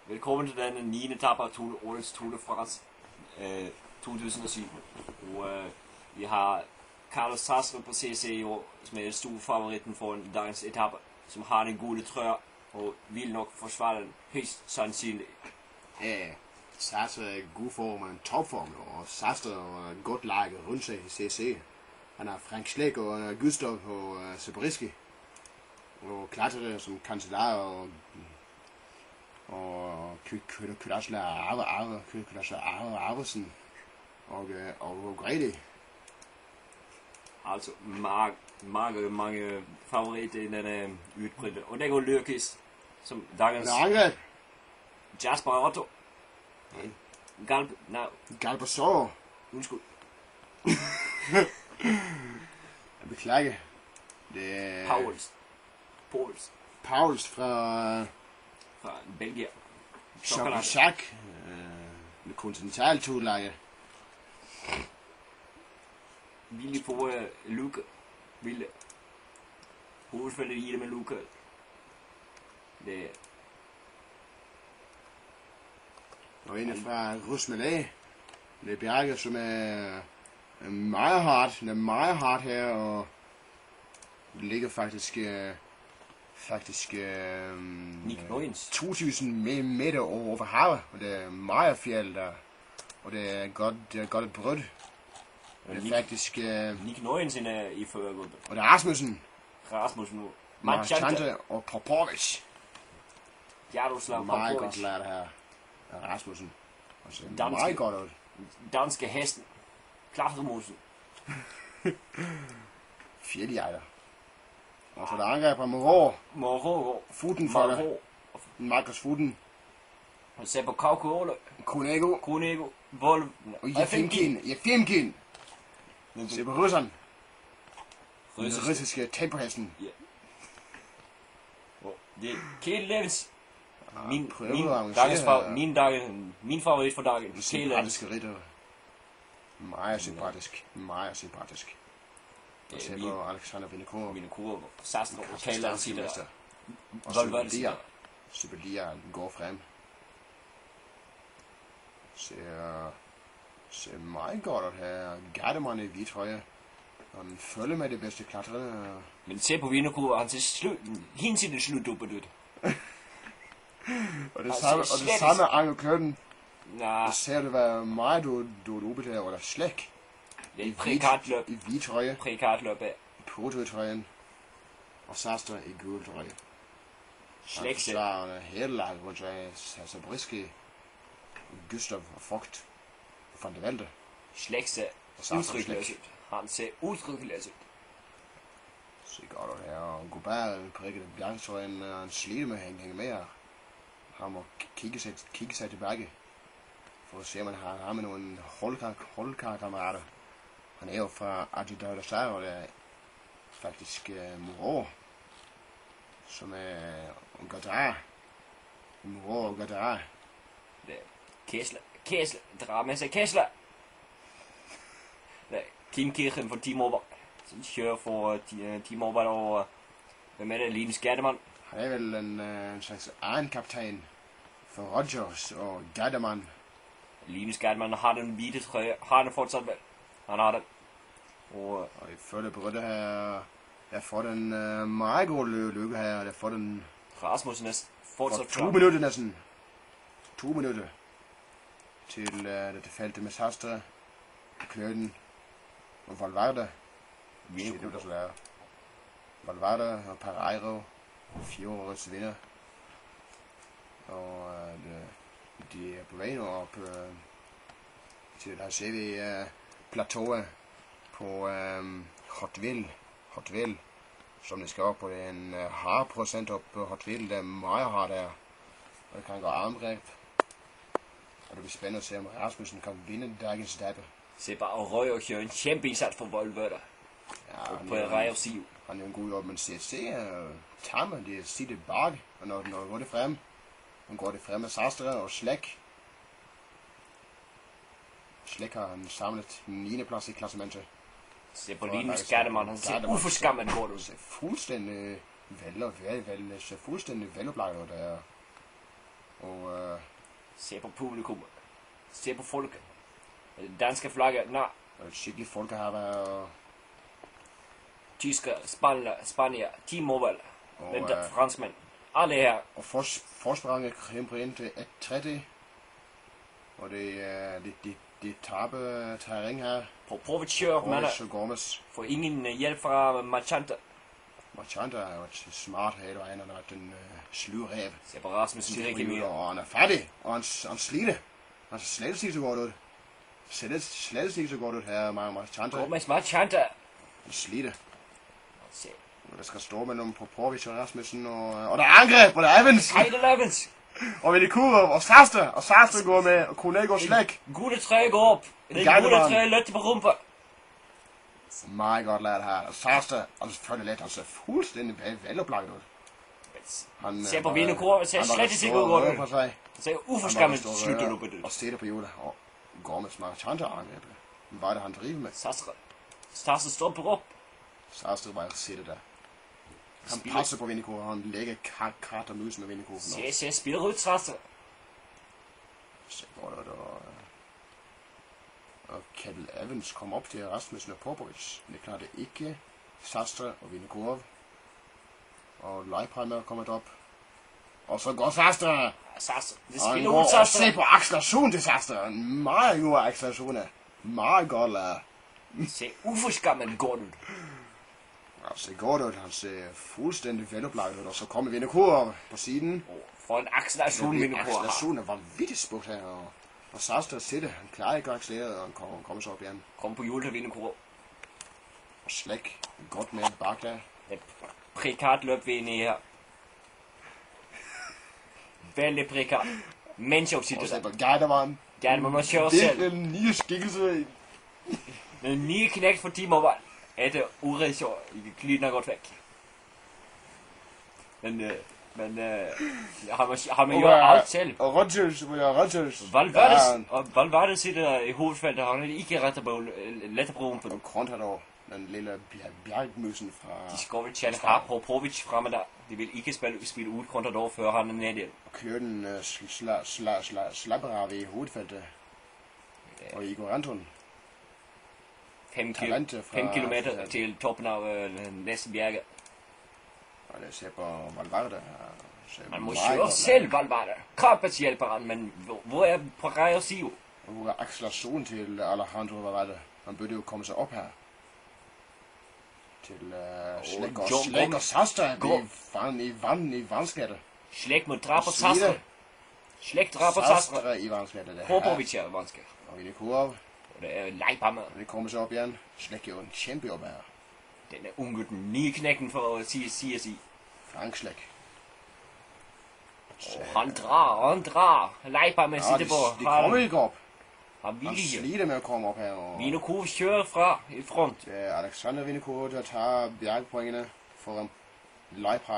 Velkommen til den 9. etape af årets Tour de France 2007. Og vi har Carlos Sastre på CC i år, som er stor favoritten for dagens etape, som har den gule trøje og vil nok forsvare den højst sandsynligt. Ja, Sastre er i god form og en topform, og Sastre er et godt lag rundt sig i CC. Han har Frank Schleck og Gustav og Zabriskie, og klatrer som kancellar og Kudasla Arvesen og Gredi. Altså mange favoritter i denne udbredte. Og der går Lyrkis som dagens Jasper Otto. Galbasaur. Undskyld. Jeg beklager. Det er Pauls fra Belgien. Chocolat. Det kontinentalturleje. Ville på Luke. Ville hovedfældet i det med Luke. Det og en fra Rusmelæ. Det er bjerget, som er meget hardt. Det er meget hardt her, og det ligger faktisk 2000 meter over havet, og det er meget fjeld der, og det er godt et brød. Det er faktisk Nick Nøjens i førergruppen. Og det er Rasmussen nu. Marchante og Popovic. Jaroslav meget godt lært her af Rasmussen. Og så meget godt ud. Danske hesten. Klassemosen. Fjeldjejder. Og så der angreb på Moreau. Futen for det. Markus Futen. Og så på Kauko. Kunego. Volv. Og Jefimkin. Se på russeren. Den russiske tempohesten. Ja. Det er Kjell Levens. Min favorit for dagen. Sympatiske ritter. Meget sympatisk. Og se på Alexander Vinokurov. Sastre og Kjell siger der. Og Superlia går frem. Ser meget godt ud her. Gardemann i hvid trøje. Og den følger med det bedste klatrende. Men se på Vinokurov, han ser hinsidigt slutduppet ud. Og det samme Ange Kløden. Det ser det være meget du der, eller slæk. Det er prækartløb. I hvid trøje. Prækartløb af. Proto-trøjen. Og Sastre i gul trøje. Slækse. Han er hele laget rundt sig. Zabriskie, Gustav og Vogt. Van de Velde. Slækse. Udtrykløs. Han ser udtrykløs ud. Så godt ud her. Og Gobert prikket den bjergtrøjen. Og han sliter med at hænge med her. Han må kigge sig tilbage. For at se, om han har med nogle holdkammerater. Han er jo fra Adjudar, og det er faktisk Moreau, som er Godard. Moreau og Godard. Det er Kessler. Drar med sig Kessler. Det er Kim Kirchen for T-Mobile. Som kører for T-Mobile over. Hvem er det? Linus Gardemann. Han er vel en slags egenkaptajn for Rogers og Gardemann. Linus Gardemann har den hvide trøje. Har den fortsat vel? Han har den. Og ifølge på det her, jeg får den meget god lykke her. Jeg får den Rasmussen er fortsat 2 minutter næsten. 2 minutter til det feltet med Sastre, Kløden og Valverde. Valverde og Pereiro, 4 års vinder. Og de er på vej nu op til der ser vi plateauet på Hotville, som det skal op på. Det er en hard procent op på Hotville, det er meget hardt der. Og det kan gå armgreb. Og det bliver spændende at se, om Rasmussen kan vinde dagens etape. Se bare Røg og køre en kæmpe indsats for Valverde. Ja, på Rej og Siv. Han er en god job, men CC er tamme, det er sit det bag, og når går det frem. Han går det frem med Sastre og Schleck. Schleck har han samlet 9. plads i klassementet. Se på Linus Gardemann, han ser uforskammet godt ud. ser fuldstændig fuldstændig veloplagt der. Og Se på publikum. Se på folket. Den danske flagge, nej. Og et skikkelig folk har været. Tyskere, Spanier, T-Mobile, Og, venter franskmænd. Alle her. og forspranget kæmper ind til 1-30. Og det taber terræn her. Popovic kører, man Og Gomes. får ingen hjælp fra Machanta. Machanta er jo et smart hele vejen, og den sluge ræb. Se på Rasmussen, Sidder på Dirk hjulet, Emil. og han er færdig, og han slider. Han slet ikke så godt ud. Slet ikke så godt ud her, Machanta. Gomez, Machanta. Han slider. Se. Og der skal stå mellem Popovic og Rasmussen, og der er angreb, og der er Evans. Heidel Evans. Og Vinikurov, og Sastre går med, og Kone går slæk. Gode træ går op. Det er gode træ løtte på rumpa. Meget godt lavet her. Og Sastre, og selvfølgelig let, han ser fuldstændig veloplagt ud. Se på Vinokurov, det ser slet ikke godt ud. Det ser uforskammet slutter du på det. Og sætter på hjulet, og går med Machanta angreb. Hvad er det, han driver med? Sastre står på op. Sastre bare sætter der. Han passer på Vinikurov, han lægger kart og mus med Vinikurov. Se, spiller ud Sastre. Så går det, og Kettle Evans kom op til Rasmussen og Popovic. Det klarer det ikke. Sastre og Vinokurov. Og Leipheimer kommer op. Og så går Sastre. Sastre, det Og han spiller går ud og Sastre. se på acceleration til Sastre. En meget god acceleration. Meget godt lavet. Se, uforskammet godt ud. Og så går det, han ser fuldstændig veloplagt ud. Og så kommer Vinokurov på siden. For en acceleration, Vinokurov har. Accelerationen er vanvittigt smukt her. Og Sastre sætter, han klarer ikke accelereret, og han kommer så op igen. Kom på hjulet til Vinokurov. Og slæk godt med bak der. Et prekart løb vi ind i her. Vældig prekart. Mens jeg Og sitter så der. på Geidervann. Ja, man må køre Det selv. er den nye skikkelse. Den nye knægt for T-Mobile. Er det uredsjord. I kliner godt væk. Men har man gjort alt selv. Og Rodgers. Valverde sidder i hovedfeltet. Han er ikke letterbroen på Og Contador, den lille bjergmusen fra... De skal vel tjene har Popovic fremme der. De vil ikke spille ud Contador, før han er nede. Og Kløden slapper af i hovedfeltet. Og Igor Anton. 5 Talente fra- kilometer til toppen af næste bjerge. Og det ser på Valverde. Man må køre selv, Valverde. Krabbets hjælper han, men hvor er Pereira Sio? Og hvor er acceleration til Alejandro Valverde? Han burde jo komme sig op her. Til Slæk og Sastre. I vandskatte. Slæk mod Draper Sastre. Slæk Draper Sastre. Sastre i vandskatte. Det her. Popovic er vanskelig. Og Vinikurov. Og det er Leipheimer. Og det kommer så op igen. Slæk er jo en kæmpe op her. Den er unggutten. Nye knækken for at sige. Frank Slæk. Han drar. Leipheimer sitter på. De kommer ikke op. Han Han vilje. slider med at komme op her. Og Vinokurov kører fra i front. det er Alexander Vinokurov, der tager bjergpoengene foran Leipheimer.